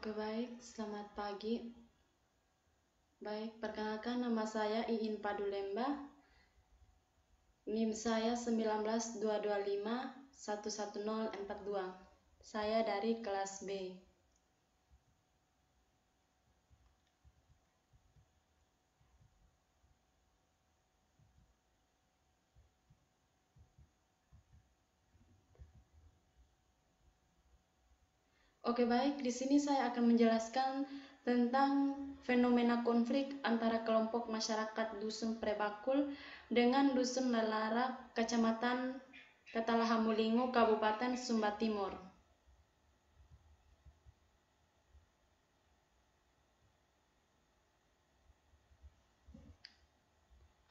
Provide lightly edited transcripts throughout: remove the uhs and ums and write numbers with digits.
Oke, baik. Selamat pagi. Baik, perkenalkan nama saya Iin Padulemba. NIM saya 19225111042. Saya dari kelas B. Oke, baik. Di sini saya akan menjelaskan tentang fenomena konflik antara kelompok masyarakat Dusun Prebakul dengan Dusun Lelara, Kecamatan Ketalahamulingu, Kabupaten Sumba Timur.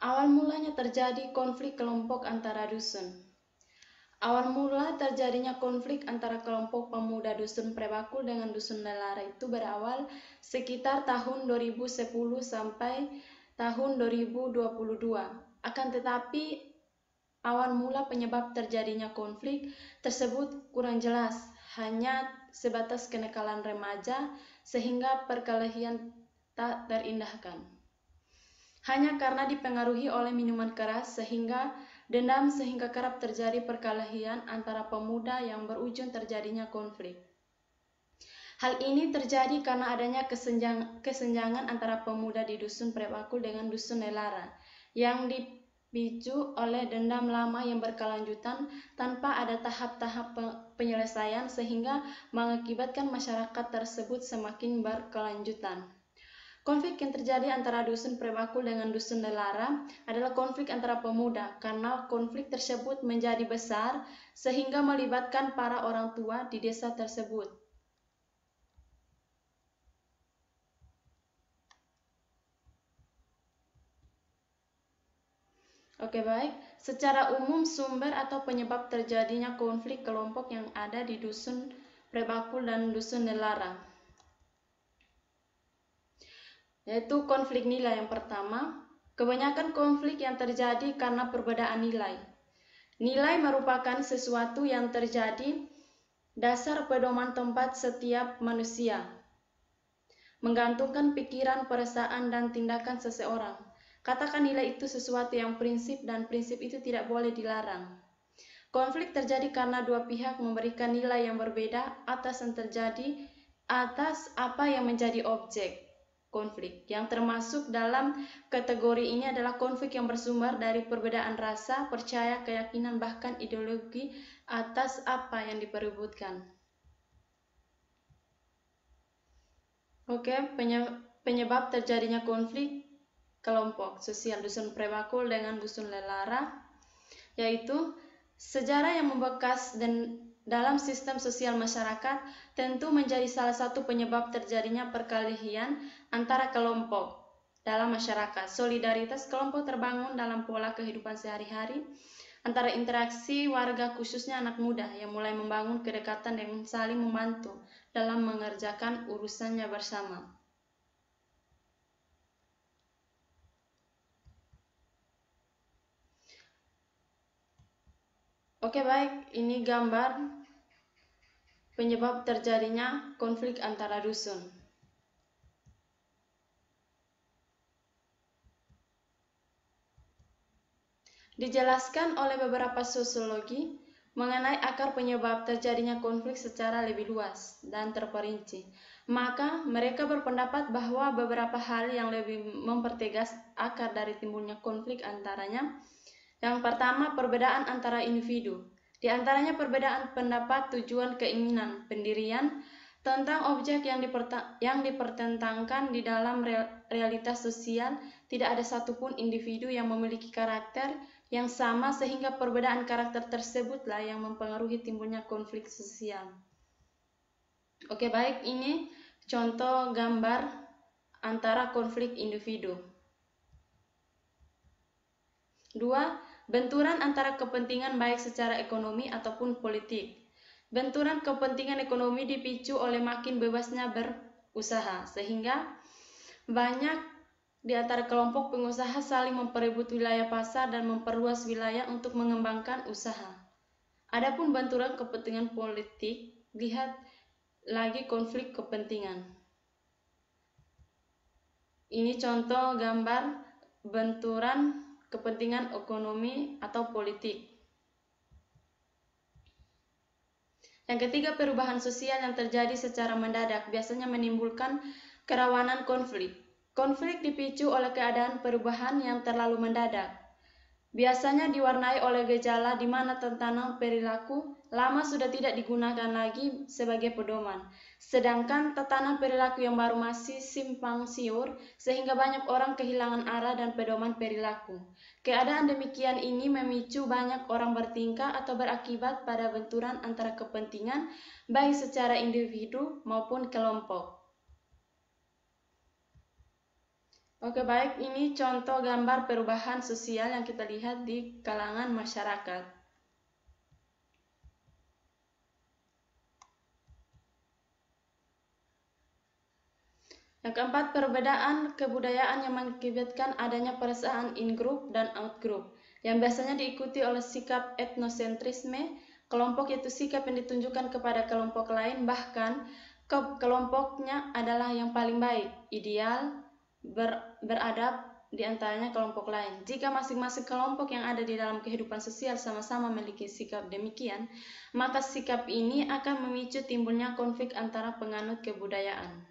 Awal mulanya terjadi konflik kelompok antara dusun. Awal mula terjadinya konflik antara kelompok pemuda Dusun Prebakul dengan Dusun Lelara itu berawal sekitar tahun 2010 sampai tahun 2022. Akan tetapi awal mula penyebab terjadinya konflik tersebut kurang jelas, hanya sebatas kenakalan remaja sehingga perkelahian tak terindahkan. Hanya karena dipengaruhi oleh minuman keras sehingga dendam sehingga kerap terjadi perkelahian antara pemuda yang berujung terjadinya konflik. Hal ini terjadi karena adanya kesenjangan antara pemuda di Dusun Prebakul dengan Dusun Lelara yang dipicu oleh dendam lama yang berkelanjutan tanpa ada tahap-tahap penyelesaian sehingga mengakibatkan masyarakat tersebut semakin berkelanjutan. Konflik yang terjadi antara Dusun Prebakul dengan Dusun Lelara adalah konflik antara pemuda karena konflik tersebut menjadi besar sehingga melibatkan para orang tua di desa tersebut. Oke, baik. Secara umum sumber atau penyebab terjadinya konflik kelompok yang ada di Dusun Prebakul dan Dusun Lelara yaitu konflik nilai. Yang pertama, kebanyakan konflik yang terjadi karena perbedaan nilai. Nilai merupakan sesuatu yang terjadi dasar pedoman tempat setiap manusia, menggantungkan pikiran, perasaan, dan tindakan seseorang. Katakan nilai itu sesuatu yang prinsip dan prinsip itu tidak boleh dilarang. Konflik terjadi karena dua pihak memberikan nilai yang berbeda atas yang terjadi atas apa yang menjadi objek konflik. Yang termasuk dalam kategori ini adalah konflik yang bersumber dari perbedaan rasa, percaya, keyakinan, bahkan ideologi atas apa yang diperebutkan. Oke, penyebab terjadinya konflik kelompok sosial Dusun Prebakul dengan Dusun Lelara yaitu sejarah yang membekas dan dalam sistem sosial masyarakat tentu menjadi salah satu penyebab terjadinya perkelahian antara kelompok dalam masyarakat. Solidaritas kelompok terbangun dalam pola kehidupan sehari-hari antara interaksi warga khususnya anak muda yang mulai membangun kedekatan dan saling membantu dalam mengerjakan urusannya bersama. Oke, baik, ini gambar penyebab terjadinya konflik antara dusun. Dijelaskan oleh beberapa sosiologi mengenai akar penyebab terjadinya konflik secara lebih luas dan terperinci. Maka mereka berpendapat bahwa beberapa hal yang lebih mempertegas akar dari timbulnya konflik antaranya. Yang pertama, perbedaan antara individu. Di antaranya perbedaan pendapat, tujuan, keinginan, pendirian tentang objek yang dipertentangkan di dalam realitas sosial. Tidak ada satupun individu yang memiliki karakter yang sama sehingga perbedaan karakter tersebutlah yang mempengaruhi timbulnya konflik sosial. Oke, baik, ini contoh gambar antara konflik individu. 2. Benturan antara kepentingan baik secara ekonomi ataupun politik. Benturan kepentingan ekonomi dipicu oleh makin bebasnya berusaha, sehingga banyak di antara kelompok pengusaha saling memperebut wilayah pasar dan memperluas wilayah untuk mengembangkan usaha. Adapun benturan kepentingan politik, lihat lagi konflik kepentingan. Ini contoh gambar benturan kepentingan ekonomi atau politik. Yang ketiga, perubahan sosial yang terjadi secara mendadak biasanya menimbulkan kerawanan konflik. Konflik dipicu oleh keadaan perubahan yang terlalu mendadak. Biasanya diwarnai oleh gejala di mana tatanan perilaku lama sudah tidak digunakan lagi sebagai pedoman, sedangkan tatanan perilaku yang baru masih simpang siur sehingga banyak orang kehilangan arah dan pedoman perilaku. Keadaan demikian ini memicu banyak orang bertingkah atau berakibat pada benturan antara kepentingan baik secara individu maupun kelompok. Oke, baik, ini contoh gambar perubahan sosial yang kita lihat di kalangan masyarakat. Yang keempat, perbedaan kebudayaan yang mengakibatkan adanya perasaan in-group dan out-group, yang biasanya diikuti oleh sikap etnosentrisme, kelompok yaitu sikap yang ditunjukkan kepada kelompok lain, bahkan kelompoknya adalah yang paling baik, ideal, beradab di antaranya kelompok lain. Jika masing-masing kelompok yang ada di dalam kehidupan sosial sama-sama memiliki sikap demikian, maka sikap ini akan memicu timbulnya konflik antara penganut kebudayaan.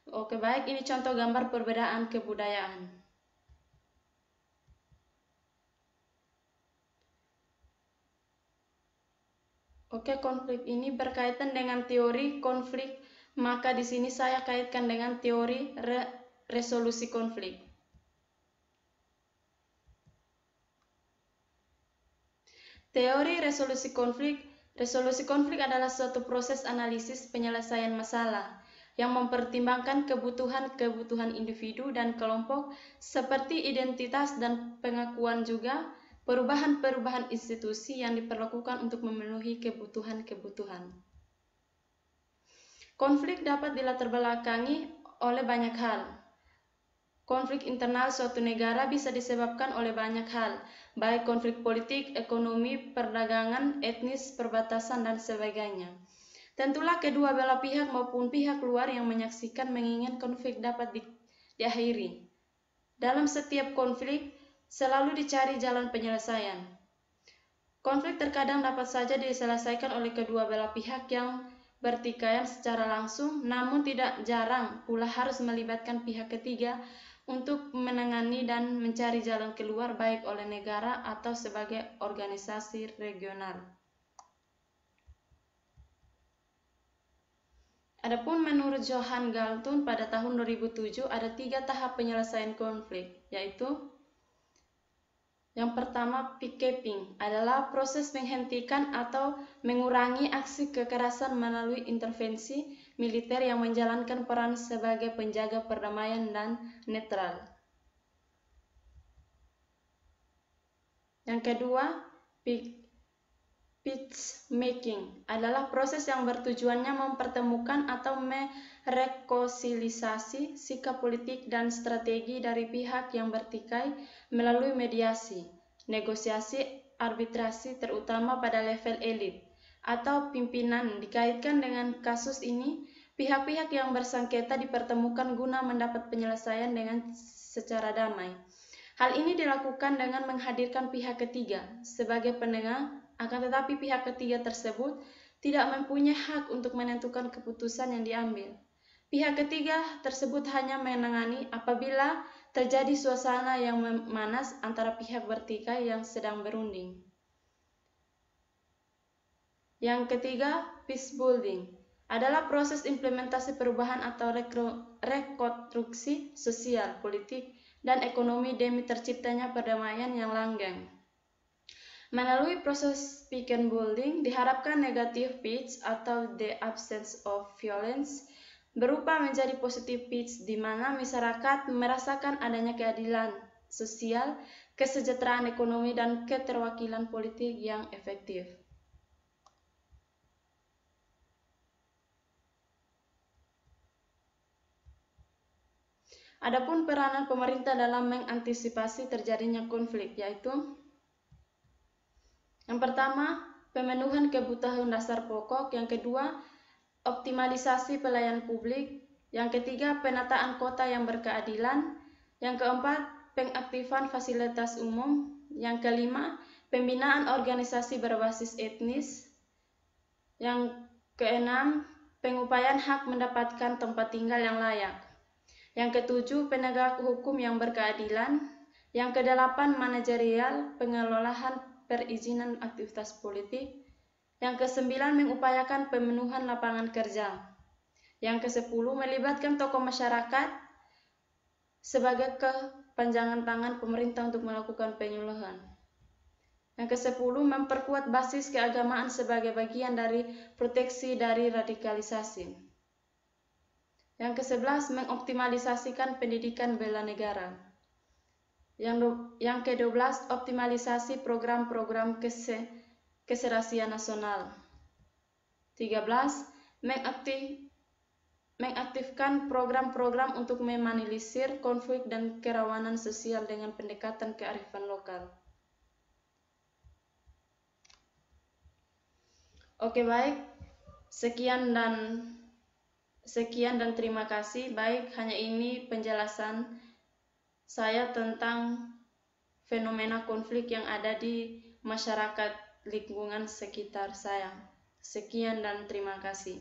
Oke, baik, ini contoh gambar perbedaan kebudayaan. Oke, konflik ini berkaitan dengan teori konflik, maka di sini saya kaitkan dengan teori resolusi konflik. Teori resolusi konflik adalah suatu proses analisis penyelesaian masalah yang mempertimbangkan kebutuhan individu dan kelompok seperti identitas dan pengakuan, juga perubahan-perubahan institusi yang diperlakukan untuk memenuhi kebutuhan-kebutuhan. Konflik dapat dilatar belakangi oleh banyak hal. Konflik internal suatu negara bisa disebabkan oleh banyak hal, baik konflik politik, ekonomi, perdagangan, etnis, perbatasan, dan sebagainya. Tentulah kedua belah pihak maupun pihak luar yang menyaksikan menginginkan konflik dapat diakhiri. Dalam setiap konflik, selalu dicari jalan penyelesaian. Konflik terkadang dapat saja diselesaikan oleh kedua belah pihak yang bertikaian secara langsung, namun tidak jarang pula harus melibatkan pihak ketiga untuk menangani dan mencari jalan keluar baik oleh negara atau sebagai organisasi regional. Adapun menurut Johan Galtung pada tahun 2007 ada 3 tahap penyelesaian konflik, yaitu yang pertama, peacekeeping adalah proses menghentikan atau mengurangi aksi kekerasan melalui intervensi militer yang menjalankan peran sebagai penjaga perdamaian dan netral. Yang kedua, peacemaking adalah proses yang bertujuannya mempertemukan atau merekonsiliasi sikap politik dan strategi dari pihak yang bertikai melalui mediasi, negosiasi, arbitrasi, terutama pada level elit atau pimpinan. Dikaitkan dengan kasus ini, pihak-pihak yang bersengketa dipertemukan guna mendapat penyelesaian dengan secara damai. Hal ini dilakukan dengan menghadirkan pihak ketiga sebagai penengah, akan tetapi pihak ketiga tersebut tidak mempunyai hak untuk menentukan keputusan yang diambil. Pihak ketiga tersebut hanya menangani apabila terjadi suasana yang memanas antara pihak bertikai yang sedang berunding. Yang ketiga, peace building adalah proses implementasi perubahan atau rekonstruksi sosial, politik, dan ekonomi demi terciptanya perdamaian yang langgeng. Melalui proses peace building diharapkan negative peace atau the absence of violence berubah menjadi positive peace, di mana masyarakat merasakan adanya keadilan sosial, kesejahteraan ekonomi, dan keterwakilan politik yang efektif. Adapun peranan pemerintah dalam mengantisipasi terjadinya konflik, yaitu yang pertama, pemenuhan kebutuhan dasar pokok, yang kedua, optimalisasi pelayanan publik. Yang ketiga, penataan kota yang berkeadilan. Yang keempat, pengaktifan fasilitas umum. Yang kelima, pembinaan organisasi berbasis etnis. Yang keenam, pengupayaan hak mendapatkan tempat tinggal yang layak. Yang ketujuh, penegak hukum yang berkeadilan. Yang kedelapan, manajerial pengelolaan perizinan aktivitas politik. Yang kesembilan, mengupayakan pemenuhan lapangan kerja. Yang kesepuluh, melibatkan tokoh masyarakat sebagai kepanjangan tangan pemerintah untuk melakukan penyuluhan. Yang kesepuluh, memperkuat basis keagamaan sebagai bagian dari proteksi dari radikalisasi. Yang kesebelas, mengoptimalisasikan pendidikan bela negara. Yang ke-12, optimalisasi program-program keserasian nasional. 13, mengaktifkan program-program untuk meminimalisir konflik dan kerawanan sosial dengan pendekatan kearifan lokal. Oke, baik. Sekian dan terima kasih. Baik, hanya ini penjelasan saya tentang fenomena konflik yang ada di masyarakat lingkungan sekitar saya. Sekian dan terima kasih.